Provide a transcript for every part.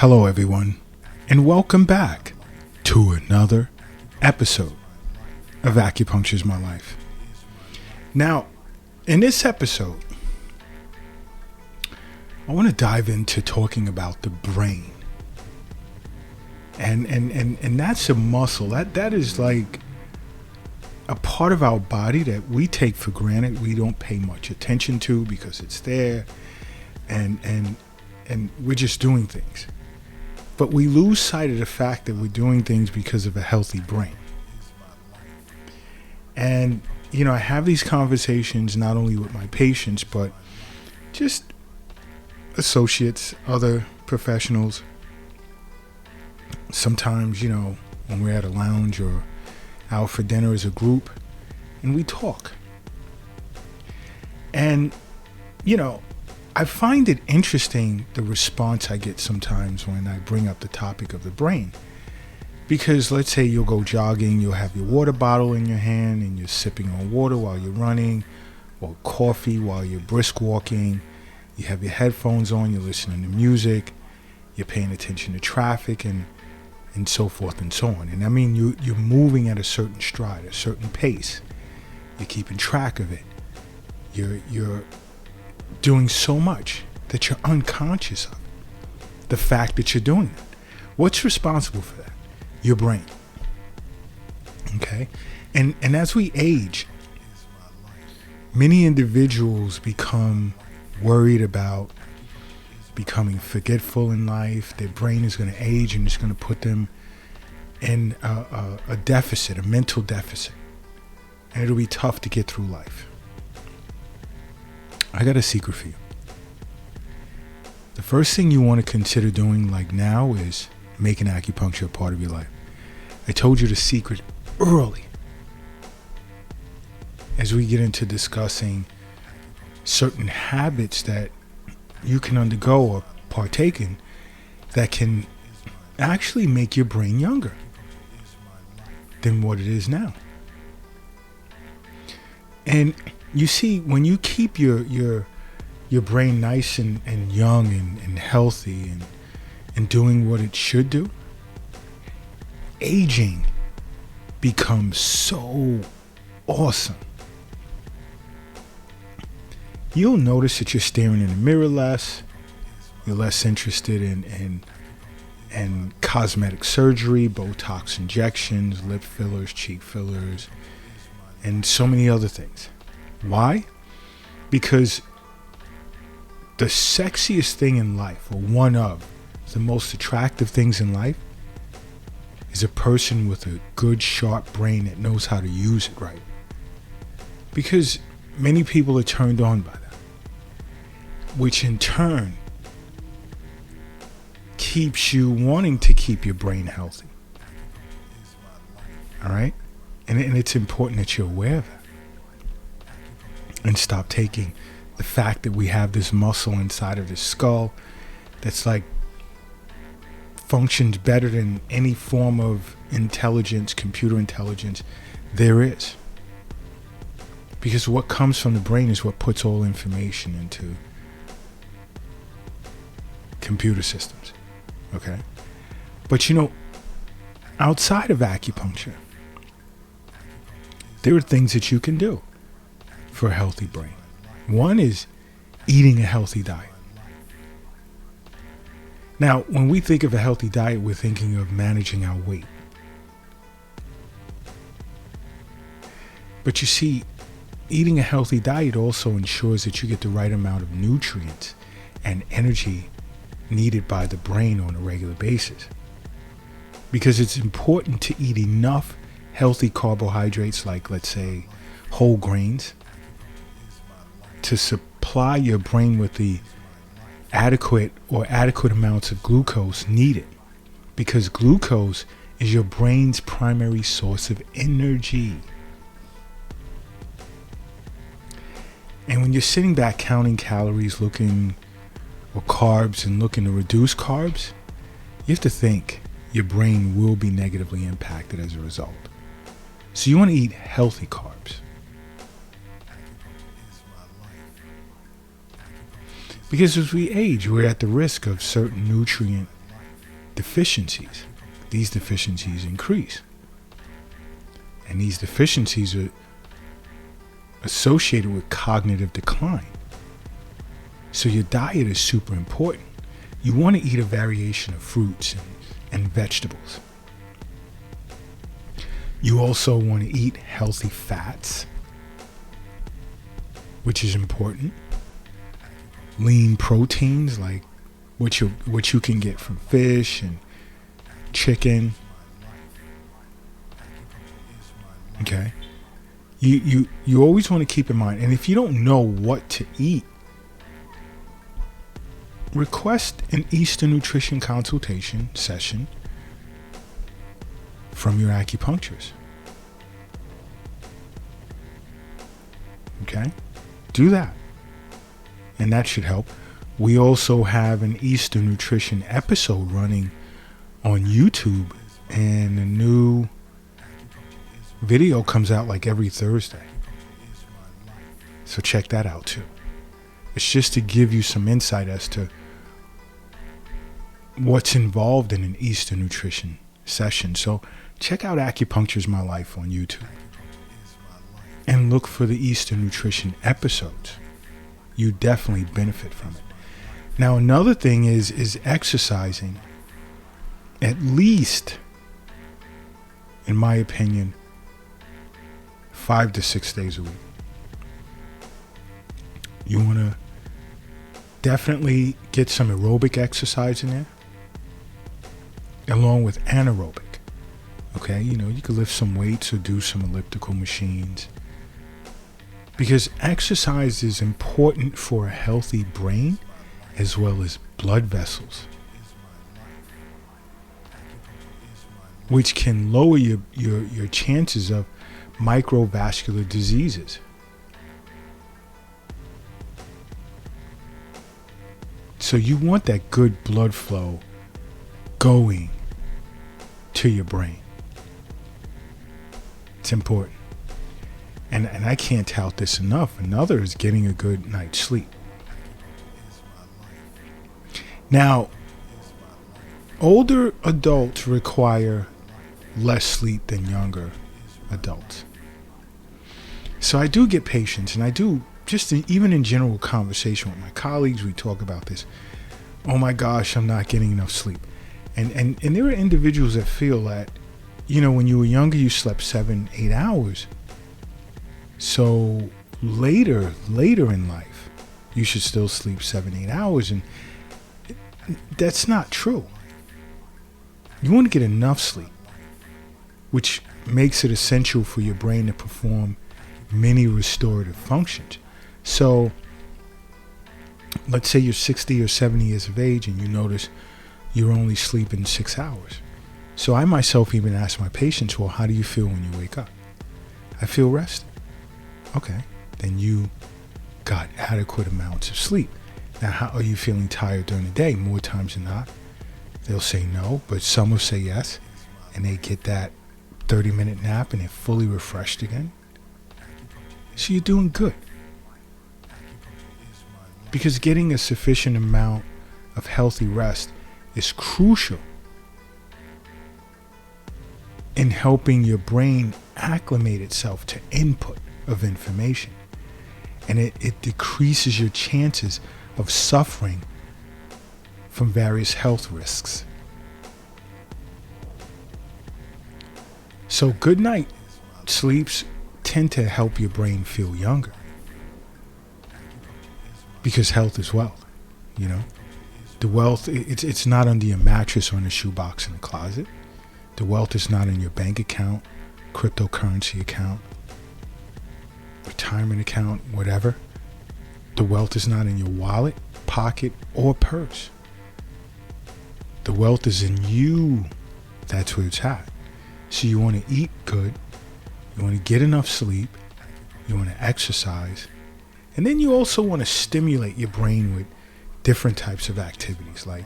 Hello, everyone, and welcome back to another episode of Acupuncture's My Life. Now, in this episode, I want to dive into talking about the brain. And that's a muscle. That is like a part of our body that we take for granted. We don't pay much attention to because it's there, and we're just doing things. But we lose sight of the fact that we're doing things because of a healthy brain. And, I have these conversations not only with my patients, but just associates, other professionals. Sometimes, when we're at a lounge or out for dinner as a group, and we talk. And, I find it interesting, the response I get sometimes when I bring up the topic of the brain. Because let's say you'll go jogging, you'll have your water bottle in your hand and you're sipping on water while you're running, or coffee while you're brisk walking. You have your headphones on, you're listening to music, you're paying attention to traffic and so forth and so on. And I mean, you're moving at a certain stride, a certain pace. You're keeping track of it. You're doing so much that you're unconscious of the fact that you're doing it. What's responsible for that? Your brain. Okay? And as we age, many individuals become worried about becoming forgetful in life. Their brain is going to age and it's going to put them in a deficit, a mental deficit. And it'll be tough to get through life. I got a secret for you. The first thing you want to consider doing like now is making acupuncture a part of your life. I told you the secret early. As we get into discussing certain habits that you can undergo or partake in that can actually make your brain younger than what it is now. And you see, when you keep your brain nice and young and healthy and doing what it should do, aging becomes so awesome. You'll notice that you're staring in the mirror less. You're less interested in cosmetic surgery, Botox injections, lip fillers, cheek fillers, and so many other things. Why? Because the sexiest thing in life, or one of the most attractive things in life, is a person with a good, sharp brain that knows how to use it right. Because many people are turned on by that, which in turn keeps you wanting to keep your brain healthy. All right? And it's important that you're aware of that. And stop taking the fact that we have this muscle inside of the skull that's like functions better than any form of intelligence, computer intelligence there is. Because what comes from the brain is what puts all information into computer systems. Okay? But outside of acupuncture, there are things that you can do for a healthy brain. One is eating a healthy diet. Now, when we think of a healthy diet, we're thinking of managing our weight. But you see, eating a healthy diet also ensures that you get the right amount of nutrients and energy needed by the brain on a regular basis. Because it's important to eat enough healthy carbohydrates, like, let's say, whole grains, to supply your brain with the adequate amounts of glucose needed, because glucose is your brain's primary source of energy. And when you're sitting back counting calories, looking or carbs and looking to reduce carbs, you have to think your brain will be negatively impacted as a result. So you want to eat healthy carbs. Because as we age, we're at the risk of certain nutrient deficiencies. These deficiencies increase. And these deficiencies are associated with cognitive decline. So your diet is super important. You want to eat a variation of fruits and vegetables. You also want to eat healthy fats, which is important. Lean proteins, like what you can get from fish and chicken. Okay. You always want to keep in mind, and if you don't know what to eat, request an Eastern Nutrition consultation session from your acupuncturist. Okay? Do that. And that should help. We also have an Eastern Nutrition episode running on YouTube, and a new video comes out like every Thursday. So check that out too. It's just to give you some insight as to what's involved in an Eastern Nutrition session. So check out Acupuncture's My Life on YouTube and look for the Eastern Nutrition episodes. You definitely benefit from it. Now, another thing is exercising at least, in my opinion, 5 to 6 days a week. You want to definitely get some aerobic exercise in there, along with anaerobic. Okay, you can lift some weights or do some elliptical machines. Because exercise is important for a healthy brain as well as blood vessels, which can lower your chances of microvascular diseases. So you want that good blood flow going to your brain. It's important. And I can't tout this enough. Another is getting a good night's sleep. Now, older adults require less sleep than younger adults. So I do get patients, and I do, even in general conversation with my colleagues, we talk about this. Oh my gosh, I'm not getting enough sleep. And there are individuals that feel that, when you were younger, you slept 7-8 hours. So later in life, you should still sleep 7-8 hours. And that's not true. You want to get enough sleep, which makes it essential for your brain to perform many restorative functions. So let's say you're 60 or 70 years of age and you notice you're only sleeping 6 hours. So I myself even ask my patients, well, how do you feel when you wake up? I feel rested. Okay, then you got adequate amounts of sleep. Now, how are you feeling tired during the day? More times than not, they'll say no, but some will say yes, and they get that 30-minute nap and they're fully refreshed again. So you're doing good. Because getting a sufficient amount of healthy rest is crucial in helping your brain acclimate itself to input of information. And it decreases your chances of suffering from various health risks. So good night sleeps tend to help your brain feel younger. Because health is wealth, The wealth, it's not under your mattress or in a shoebox in the closet. The wealth is not in your bank account, cryptocurrency account, retirement account, whatever. The wealth is not in your wallet, pocket, or purse. The wealth is in you. That's where it's at. So you want to eat good. You want to get enough sleep. You want to exercise. And then you also want to stimulate your brain with different types of activities like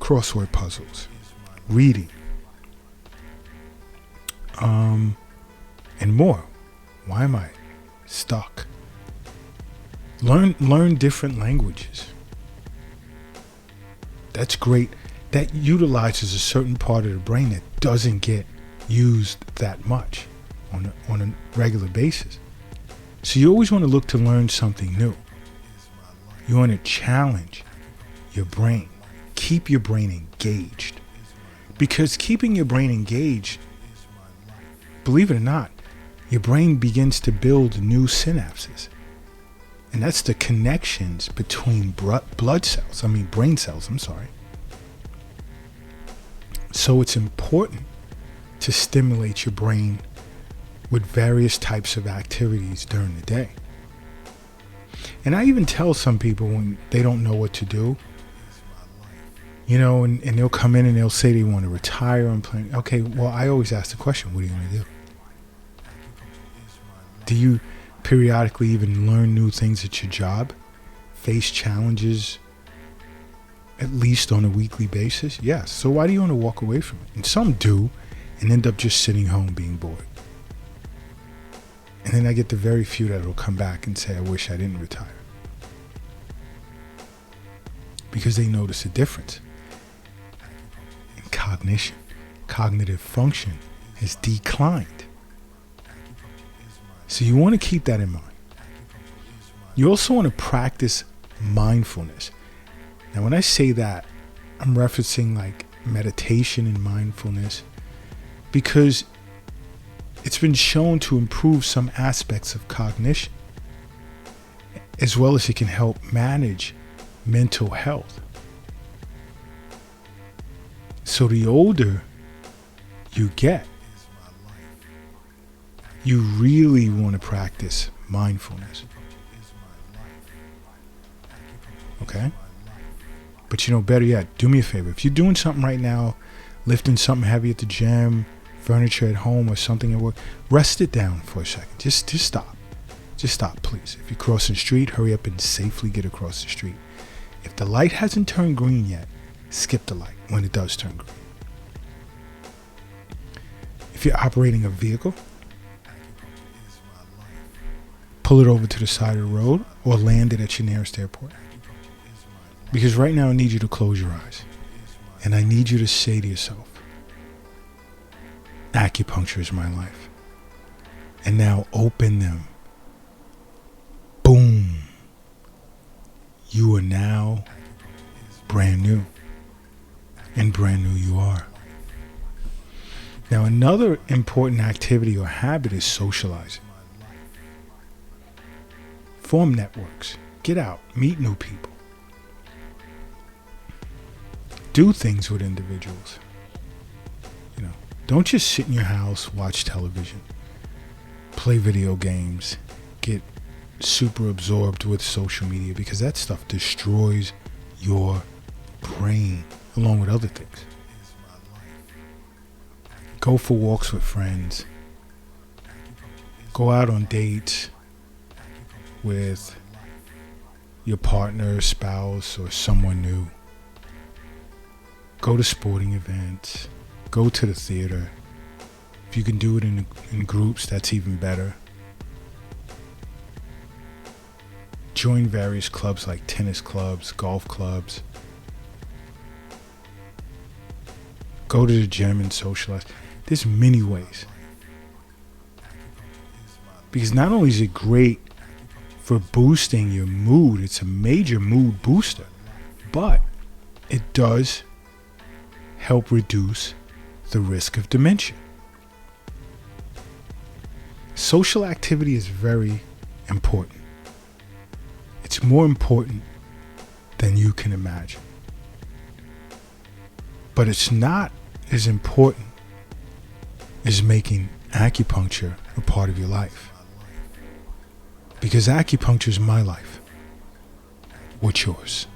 crossword puzzles, reading, and more. Why am I stuck? Learn different languages. That's great. that utilizes a certain part of the brain that doesn't get used that much on a regular basis. So you always want to look to learn something new. You want to challenge your brain. Keep your brain engaged. Because keeping your brain engaged, believe it or not, your brain begins to build new synapses. And that's the connections between brain cells, I'm sorry. So it's important to stimulate your brain with various types of activities during the day. And I even tell some people when they don't know what to do, and they'll come in and they'll say they want to retire. I'm playing. Okay, well, I always ask the question, what are you going to do? Do you periodically even learn new things at your job? Face challenges at least on a weekly basis? Yes. So why do you want to walk away from it? And some do and end up just sitting home being bored. And then I get the very few that will come back and say, I wish I didn't retire. Because they notice a difference in cognition. Cognitive function has declined. So you want to keep that in mind. You also want to practice mindfulness. Now, when I say that, I'm referencing like meditation and mindfulness, because it's been shown to improve some aspects of cognition, as well as it can help manage mental health. So the older you get, you really want to practice mindfulness. Okay? But better yet, do me a favor. If you're doing something right now, lifting something heavy at the gym, furniture at home or something at work, rest it down for a second. Just stop. Just stop, please. If you're crossing the street, hurry up and safely get across the street. If the light hasn't turned green yet, skip the light when it does turn green. If you're operating a vehicle, pull it over to the side of the road or land it at your nearest airport. Because right now I need you to close your eyes. And I need you to say to yourself, acupuncture is my life. And now open them. Boom. You are now brand new. And brand new you are. Now another important activity or habit is socializing. Form networks. Get out. Meet new people. Do things with individuals. Don't just sit in your house, watch television, play video games, get super absorbed with social media, because that stuff destroys your brain along with other things. Go for walks with friends. Go out on dates with your partner, spouse, or someone new. Go to sporting events. Go to the theater. If you can do it in groups, that's even better. Join various clubs like tennis clubs, golf clubs. Go to the gym and socialize. There's many ways. Because not only is it great for boosting your mood, it's a major mood booster, but it does help reduce the risk of dementia. Social activity is very important. It's more important than you can imagine. But it's not as important as making acupuncture a part of your life. Because acupuncture is my life. What's yours?